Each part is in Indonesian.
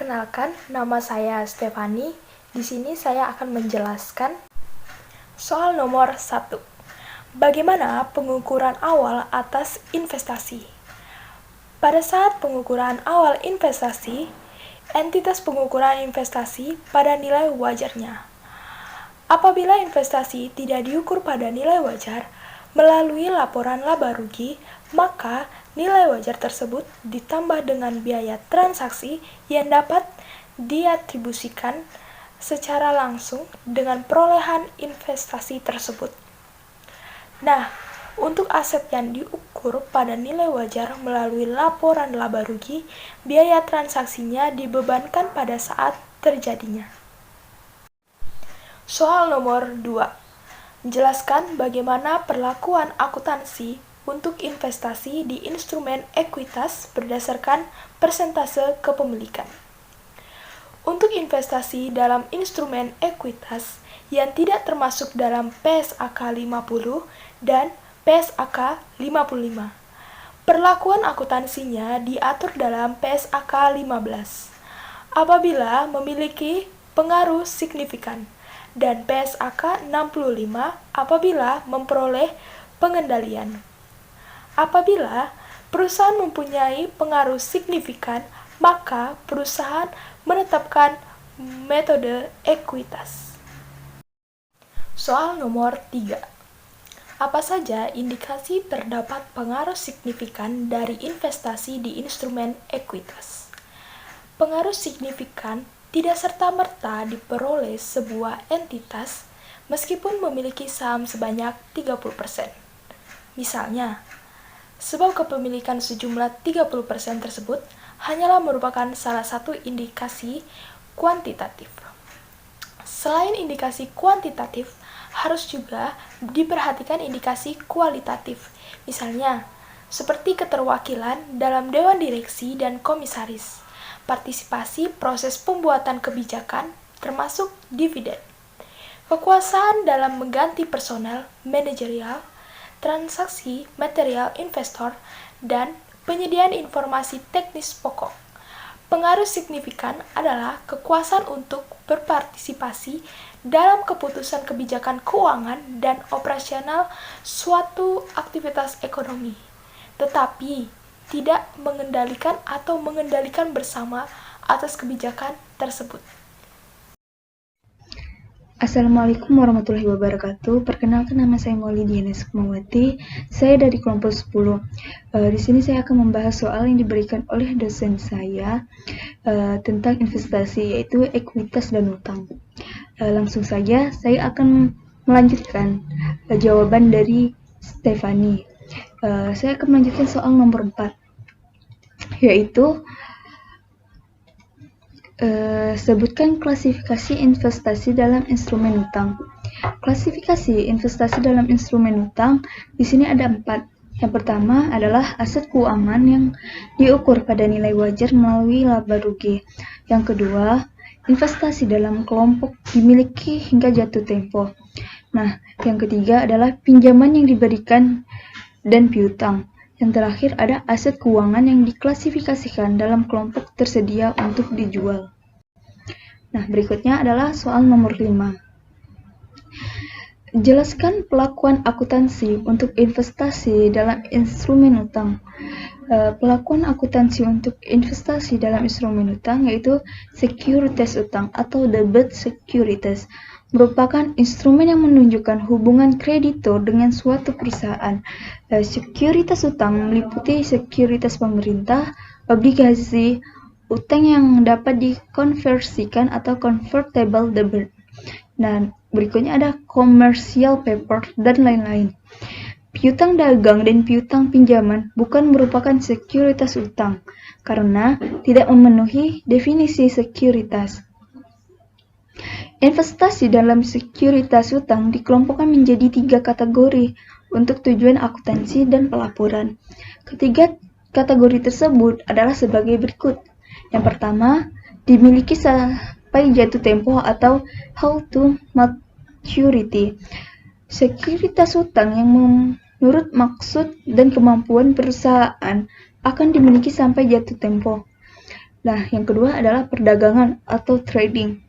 Perkenalkan, nama saya Stefani. Di sini saya akan menjelaskan soal nomor 1. Bagaimana pengukuran awal atas investasi? Pada saat pengukuran awal investasi, entitas pengukuran investasi pada nilai wajarnya. Apabila investasi tidak diukur pada nilai wajar melalui laporan laba rugi, maka nilai wajar tersebut ditambah dengan biaya transaksi yang dapat diatribusikan secara langsung dengan perolehan investasi tersebut. Nah, untuk aset yang diukur pada nilai wajar melalui laporan laba rugi, biaya transaksinya dibebankan pada saat terjadinya. Soal nomor 2. Jelaskan bagaimana perlakuan akuntansi untuk investasi di instrumen ekuitas berdasarkan persentase kepemilikan. Untuk investasi dalam instrumen ekuitas yang tidak termasuk dalam PSAK 50 dan PSAK 55. Perlakuan akuntansinya diatur dalam PSAK 15 apabila memiliki pengaruh signifikan dan PSAK 65 apabila memperoleh pengendalian. Apabila perusahaan mempunyai pengaruh signifikan, maka perusahaan menetapkan metode ekuitas. Soal nomor 3. Apa saja indikasi terdapat pengaruh signifikan dari investasi di instrumen ekuitas? Pengaruh signifikan tidak serta-merta diperoleh sebuah entitas meskipun memiliki saham sebanyak 30%. Misalnya, sebab kepemilikan sejumlah 30% tersebut hanyalah merupakan salah satu indikasi kuantitatif. Selain indikasi kuantitatif, harus juga diperhatikan indikasi kualitatif, misalnya seperti keterwakilan dalam dewan direksi dan komisaris, partisipasi proses pembuatan kebijakan, termasuk dividen, kekuasaan dalam mengganti personel, manajerial, transaksi material investor, dan penyediaan informasi teknis pokok. Pengaruh signifikan adalah kekuasaan untuk berpartisipasi dalam keputusan kebijakan keuangan dan operasional suatu aktivitas ekonomi, tetapi tidak mengendalikan atau mengendalikan bersama atas kebijakan tersebut. Assalamualaikum warahmatullahi wabarakatuh. Perkenalkan, nama saya Maulidiana Sukmawati. Saya dari kelompok 10. Di sini saya akan membahas soal yang diberikan oleh dosen saya tentang investasi, yaitu ekuitas dan utang. Langsung saja saya akan melanjutkan jawaban dari Stefani. Saya akan melanjutkan soal nomor 4, yaitu sebutkan klasifikasi investasi dalam instrumen utang. Klasifikasi investasi dalam instrumen utang di sini ada 4. Yang pertama adalah aset keuangan yang diukur pada nilai wajar melalui laba rugi. Yang kedua, investasi dalam kelompok dimiliki hingga jatuh tempo. Nah, yang ketiga adalah pinjaman yang diberikan dan piutang. Yang terakhir ada aset keuangan yang diklasifikasikan dalam kelompok tersedia untuk dijual. Nah, berikutnya adalah soal nomor 5. Jelaskan pelakuan akuntansi untuk investasi dalam instrumen utang. Pelakuan akuntansi untuk investasi dalam instrumen utang yaitu sekuritas utang atau debt securities, merupakan instrumen yang menunjukkan hubungan kreditor dengan suatu perusahaan. Sekuritas utang meliputi sekuritas pemerintah, obligasi, utang yang dapat dikonversikan atau convertible debt. Nah, berikutnya ada commercial paper dan lain-lain. Piutang dagang dan piutang pinjaman bukan merupakan sekuritas utang karena tidak memenuhi definisi sekuritas. Investasi dalam sekuritas utang dikelompokkan menjadi 3 kategori untuk tujuan akuntansi dan pelaporan. Ketiga kategori tersebut adalah sebagai berikut. Yang pertama, dimiliki sampai jatuh tempo atau hold to maturity. Sekuritas utang yang menurut maksud dan kemampuan perusahaan akan dimiliki sampai jatuh tempo. Nah, yang kedua adalah perdagangan atau trading.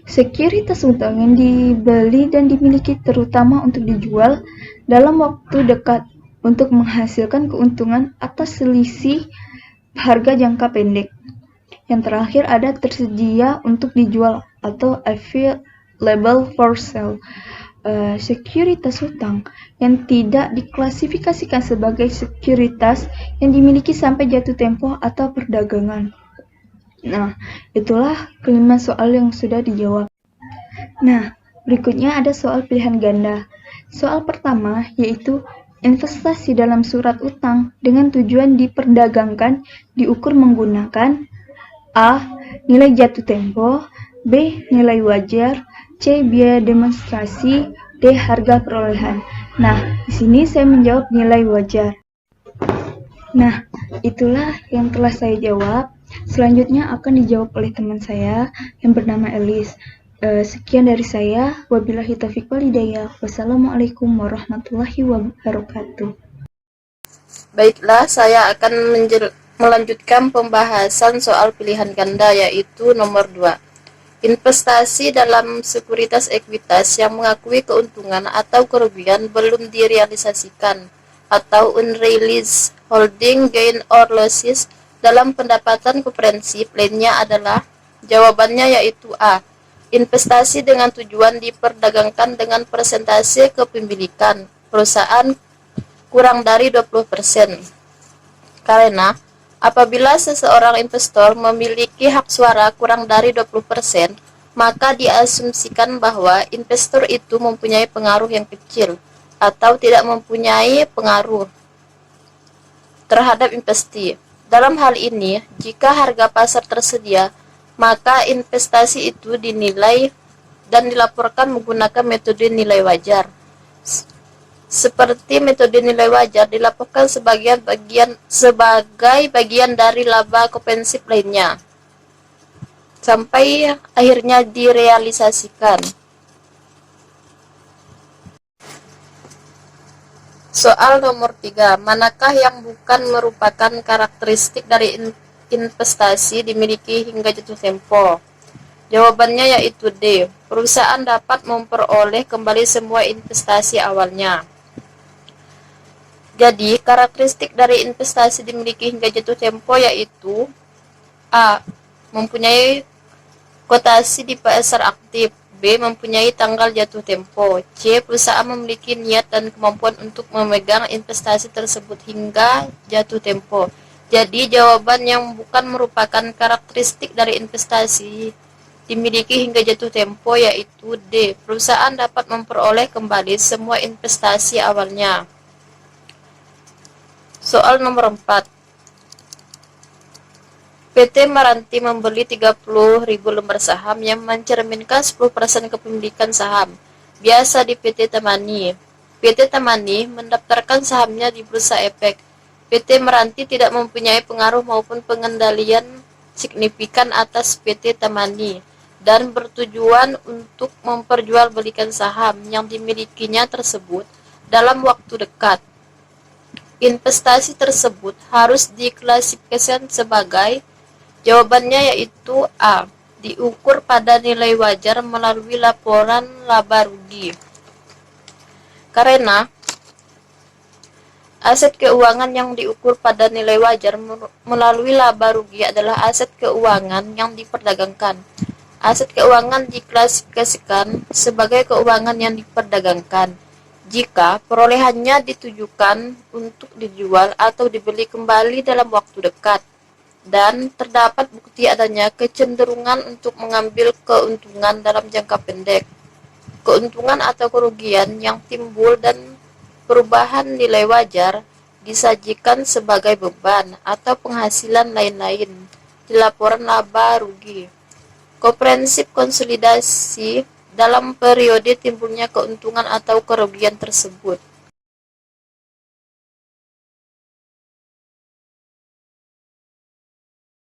Sekuritas utang yang dibeli dan dimiliki terutama untuk dijual dalam waktu dekat untuk menghasilkan keuntungan atas selisih harga jangka pendek. Yang terakhir ada tersedia untuk dijual atau available for sale. Sekuritas utang yang tidak diklasifikasikan sebagai sekuritas yang dimiliki sampai jatuh tempo atau perdagangan. Nah, itulah kelima soal yang sudah dijawab. Nah, berikutnya ada soal pilihan ganda. Soal pertama yaitu investasi dalam surat utang dengan tujuan diperdagangkan diukur menggunakan A. Nilai jatuh tempo, B. Nilai wajar, C. Biaya demonstrasi, D. Harga perolehan. Nah, di sini saya menjawab nilai wajar. Nah, itulah yang telah saya jawab. Selanjutnya akan dijawab oleh teman saya yang bernama Elis. Sekian dari saya. Wabillahi taufiq wal hidayah. Wassalamualaikum warahmatullahi wabarakatuh. Baiklah, saya akan melanjutkan pembahasan soal pilihan ganda, yaitu nomor 2. Investasi dalam sekuritas ekuitas yang mengakui keuntungan atau kerugian belum direalisasikan atau unrealized holding gain or losses dalam pendapatan komprehensif lainnya adalah jawabannya yaitu A. Investasi dengan tujuan diperdagangkan dengan persentase kepemilikan perusahaan kurang dari 20%. Karena apabila seseorang investor memiliki hak suara kurang dari 20%, maka diasumsikan bahwa investor itu mempunyai pengaruh yang kecil atau tidak mempunyai pengaruh terhadap investasi. Dalam hal ini, jika harga pasar tersedia, maka investasi itu dinilai dan dilaporkan menggunakan metode nilai wajar. Seperti metode nilai wajar dilaporkan sebagai bagian dari laba komprehensif lainnya sampai akhirnya direalisasikan. Soal nomor 3, manakah yang bukan merupakan karakteristik dari investasi dimiliki hingga jatuh tempo? Jawabannya yaitu D. Perusahaan dapat memperoleh kembali semua investasi awalnya. Jadi, karakteristik dari investasi dimiliki hingga jatuh tempo yaitu A. Mempunyai kotasi di pasar aktif, B. Mempunyai tanggal jatuh tempo, C. Perusahaan memiliki niat dan kemampuan untuk memegang investasi tersebut hingga jatuh tempo. Jadi, jawaban yang bukan merupakan karakteristik dari investasi dimiliki hingga jatuh tempo yaitu D. Perusahaan dapat memperoleh kembali semua investasi awalnya. Soal nomor 4. PT Meranti membeli 30.000 lembar saham yang mencerminkan 10% kepemilikan saham. Biasa di PT Tamani. PT Tamani mendaftarkan sahamnya di Bursa Efek. PT Meranti tidak mempunyai pengaruh maupun pengendalian signifikan atas PT Tamani dan bertujuan untuk memperjualbelikan saham yang dimilikinya tersebut dalam waktu dekat. Investasi tersebut harus diklasifikasikan sebagai, jawabannya yaitu A. Diukur pada nilai wajar melalui laporan laba rugi. Karena aset keuangan yang diukur pada nilai wajar melalui laba rugi adalah aset keuangan yang diperdagangkan. Aset keuangan diklasifikasikan sebagai keuangan yang diperdagangkan jika perolehannya ditujukan untuk dijual atau dibeli kembali dalam waktu dekat, dan terdapat bukti adanya kecenderungan untuk mengambil keuntungan dalam jangka pendek. Keuntungan atau kerugian yang timbul dan perubahan nilai wajar disajikan sebagai beban atau penghasilan lain-lain di laporan laba rugi. Komprehensif konsolidasi dalam periode timbulnya keuntungan atau kerugian tersebut.